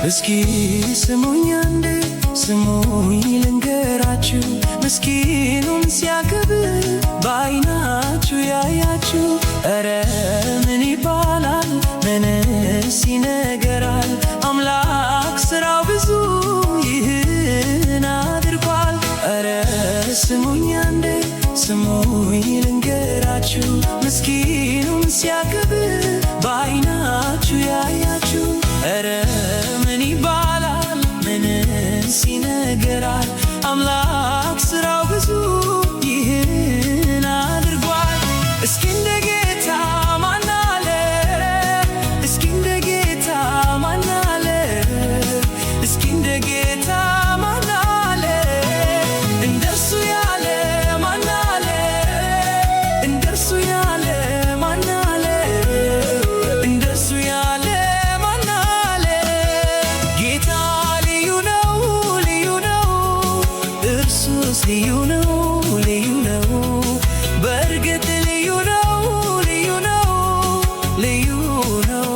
እስኪ ስሙኝ አንዴ ስሙኝ ልንገራችሁ፣ ምስኪኑን ሲያከብር በዓይናችሁ ያያችሁ። ኧረ ምን ይባላል ምንስ ይነገራል? አምላክ ሥራው ብዙ ይህን አድርጓል። ኧረ ስሙኝ አንዴ ስሙኝ ልንገራችሁ፣ ምስኪኑን ሲያከብር በዓይናችሁ ያያችሁ። ኧረ ምን ይባላል ምንስ ይነገራል? አምላክ ሥራው ብዙ ይህን አድርጓል። እስኪ እንደ ጌታ ማን አለ? እስኪ እንደ ጌታ ማን አለ? እስኪ እንደ ጌታ ማን አለ? እንደርሱ ያለ ማን አለ? እንደርሱ ያለ ማን አለ? እንደርሱ ያለ ማን አለ? ጌታ ልዩ ነው ልዩ ነው፣ እርሱስ ልዩ ነው ልዩ ነው። በእርግጥ ልዩ ነው ልዩ ነው ልዩ ነው።